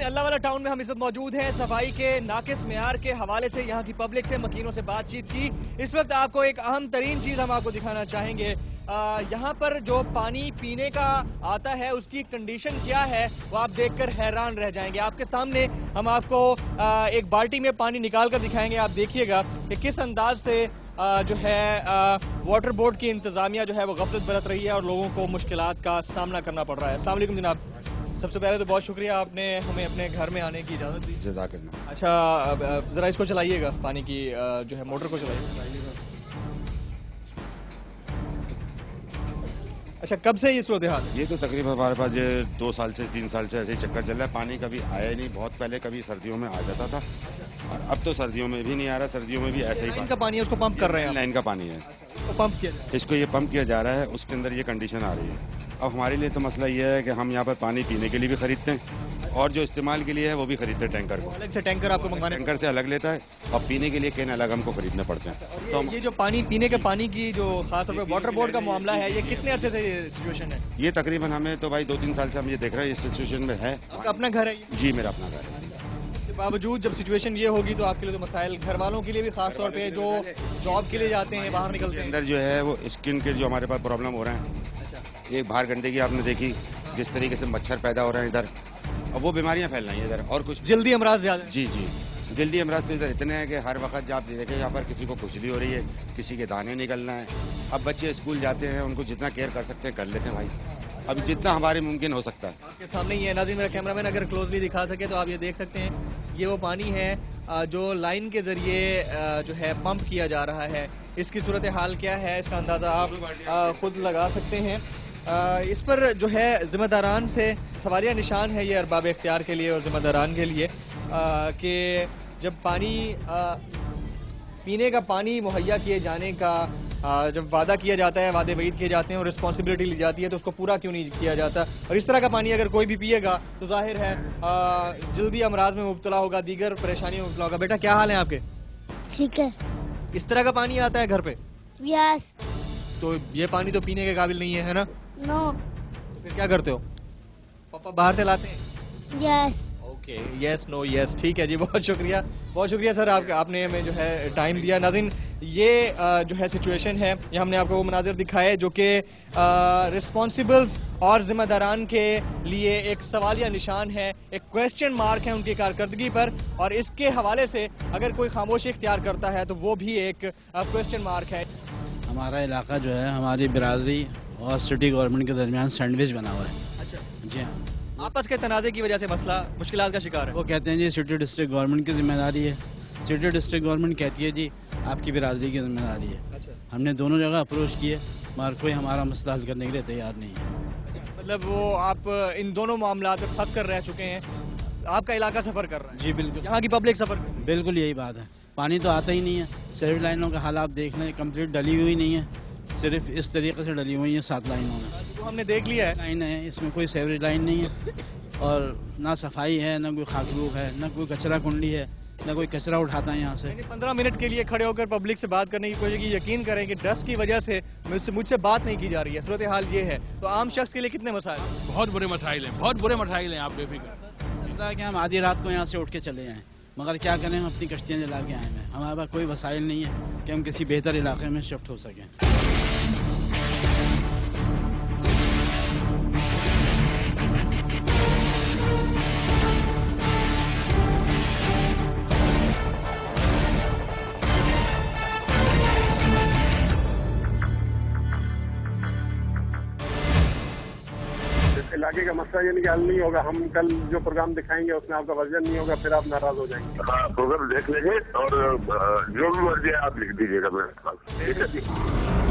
अल्लाह वाला टाउन में हम इस वक्त मौजूद हैं। सफाई के नाकिस मेयार के हवाले से यहाँ की पब्लिक से, मकीनों से बातचीत की। इस वक्त आपको एक अहम तरीन चीज़ हम आपको दिखाना चाहेंगे। यहाँ पर जो पानी पीने का आता है उसकी कंडीशन क्या है वो आप देखकर हैरान रह जाएंगे। आपके सामने हम आपको एक बाल्टी में पानी निकाल कर दिखाएंगे। आप देखिएगा कि किस अंदाज से जो है वाटर बोर्ड की इंतज़ामिया जो है वो गफलत बरत रही है और लोगों को मुश्किलात का सामना करना पड़ रहा है। अस्सलाम वालेकुम जनाब, सबसे पहले तो बहुत शुक्रिया आपने हमें अपने घर में आने की इजाज़त दी। जज़ाकल्लाह। अच्छा, ज़रा इसको चलाइएगा, पानी की जो है मोटर को चलाइएगा। अच्छा, कब से ये सूरत हाल? ये तो तकरीबन हमारे पास ये 2 साल से 3 साल से ऐसे ही चक्कर चल रहा है। पानी कभी आया ही नहीं। बहुत पहले कभी सर्दियों में आ जाता था और अब तो सर्दियों में भी नहीं आ रहा। सर्दियों में भी ऐसे ही लाइन का पानी है, उसको पंप कर रहे हैं। लाइन का पानी है, इसको पंप किया जाए। इसको ये पंप किया जा रहा है। उसके अंदर ये कंडीशन आ रही है। अब हमारे लिए तो मसला ये है कि हम यहाँ पर पानी पीने के लिए भी खरीदते हैं और जो इस्तेमाल के लिए है वो भी खरीदते हैं। टैंकर को अलग से टैंकर आपको मंगवाने, टैंकर से अलग लेता है और पीने के लिए कैन अलग हमको खरीदने पड़ते हैं। तो ये जो पानी पीने के पानी की जो खास तौर पर वाटर बोर्ड का मामला है, ये कितने अरसे से सिचुएशन है? ये तकरीबन हमें तो भाई 2-3 साल से हम ये देख रहे हैं इस सिचुएशन में है। आपका अपना घर है ये? जी, मेरा अपना घर है। के बावजूद जब सिचुएशन ये होगी तो आपके लिए तो मसाइल, घर वालों के लिए भी खास तौर पे जो जॉब के लिए जाते हैं, बाहर निकलते हैं, अंदर जो है वो स्किन के जो हमारे पास प्रॉब्लम हो रहे हैं। एक बाहर गंदगी आपने देखी, जिस तरीके से मच्छर पैदा हो रहे हैं इधर, और वो बीमारियां फैल रही हैं इधर। और कुछ जल्दी अमराज ज्यादा। जी जी, जल्दी अमराज तो इधर इतने हैं कि हर वक्त आप देखें यहाँ पर किसी को खुजली हो रही है, किसी के दाने निकलना है। अब बच्चे स्कूल जाते हैं, उनको जितना केयर कर सकते हैं कर लेते हैं भाई, अब जितना हमारे मुमकिन हो सकता है। आपके सामने ही है नाज़रीन, मेरा कैमरामैन अगर क्लोजली दिखा सके तो आप ये देख सकते हैं। ये वो पानी है जो लाइन के जरिए जो है पंप किया जा रहा है। इसकी सूरत हाल क्या है इसका अंदाज़ा आप खुद लगा सकते हैं। इस पर जो है ज़िम्मेदारान से सवालिया निशान है ये अरबाब इख्तियार के लिए और ज़िम्मेदारान के लिए कि जब पानी पीने का पानी मुहैया किए जाने का जब वादा किया जाता है, वादे वईद किए जाते हैं और रिस्पॉन्सिबिलिटी ली जाती है तो उसको पूरा क्यों नहीं किया जाता। और इस तरह का पानी अगर कोई भी पिएगा तो जाहिर है जल्दी अमराज में मुब्तला होगा, दीगर परेशानियों में मुब्तला होगा। बेटा क्या हाल है आपके? ठीक है। इस तरह का पानी आता है घर पे? यस। तो ये पानी तो पीने के काबिल नहीं है ना? नो। तो फिर क्या करते हो? पापा बाहर से लाते हैं? Yes. Okay, yes no yes, ठीक है जी, बहुत शुक्रिया सर, आपने हमें जो है टाइम दिया। नाज़रीन, ये जो है सिचुएशन है, ये हमने आपको वो मनाज़िर दिखाए जो कि रिस्पॉन्सिबल्स और ज़िम्मेदारान के लिए एक सवालिया निशान है, एक क्वेश्चन मार्क है उनकी कारकर्दगी पर। और इसके हवाले से अगर कोई खामोशी इख्तियार करता है तो वो भी एक क्वेश्चन मार्क है। हमारा इलाका जो है हमारी बिरादरी और सिटी गवर्नमेंट के दरमियान सैंडविच बना हुआ है। अच्छा जी हाँ, आपस के तनाज़े की वजह से मसला मुश्किलात का शिकार है। वो कहते हैं जी सिटी डिस्ट्रिक्ट गवर्नमेंट की जिम्मेदारी है। सिटी डिस्ट्रिक्ट गवर्नमेंट कहती है जी आपकी बिरादरी की जिम्मेदारी है। अच्छा, हमने दोनों जगह अप्रोच किए मगर कोई हमारा मसला हल करने के लिए तैयार नहीं है। मतलब वो आप इन दोनों मामलात में फंस कर रह चुके हैं, आपका इलाका सफ़र कर रहा है, जी बिल्कुल, यहाँ की पब्लिक सफ़र कर रही है। बिल्कुल यही बात है। पानी तो आता ही नहीं है। सीवरेज लाइनों का हाल आप देख लें, कम्प्लीट डली हुई नहीं है, सिर्फ इस तरीके से डली हुई है 7 लाइनों में। तो हमने देख लिया है, लाइन है, इसमें कोई सीवरेज लाइन नहीं है और ना सफाई है, ना कोई खाकरूख है, ना कोई कचरा कुंडी है, ना कोई कचरा उठाता है यहाँ से। मैंने 15 मिनट के लिए खड़े होकर पब्लिक से बात करने की कोशिश की। यकीन करें कि डस्ट की वजह से मुझसे बात नहीं की जा रही है। सूरत हाल ये है, तो आम शख्स के लिए कितने मसाइल? बहुत बुरे मसाइल हैं, बहुत बुरे मसाइल हैं, आप बेफिक्र। लगता है कि हम आधी रात को यहाँ से उठ के चले आए, मगर क्या करें, हम अपनी कश्तियाँ जला के आए हैं। हमारे पास कोई वसाइल नहीं है कि हम किसी बेहतर इलाके में शिफ्ट हो सकें। इलाके का मसला यानी कि हल नहीं होगा। हम कल जो प्रोग्राम दिखाएंगे उसमें आपका वर्जन नहीं होगा, फिर आप नाराज हो जाएंगे। हाँ, प्रोग्राम देख लेंगे और जो भी मर्जी है आप लिख दीजिएगा मेरे पास, ठीक है जी।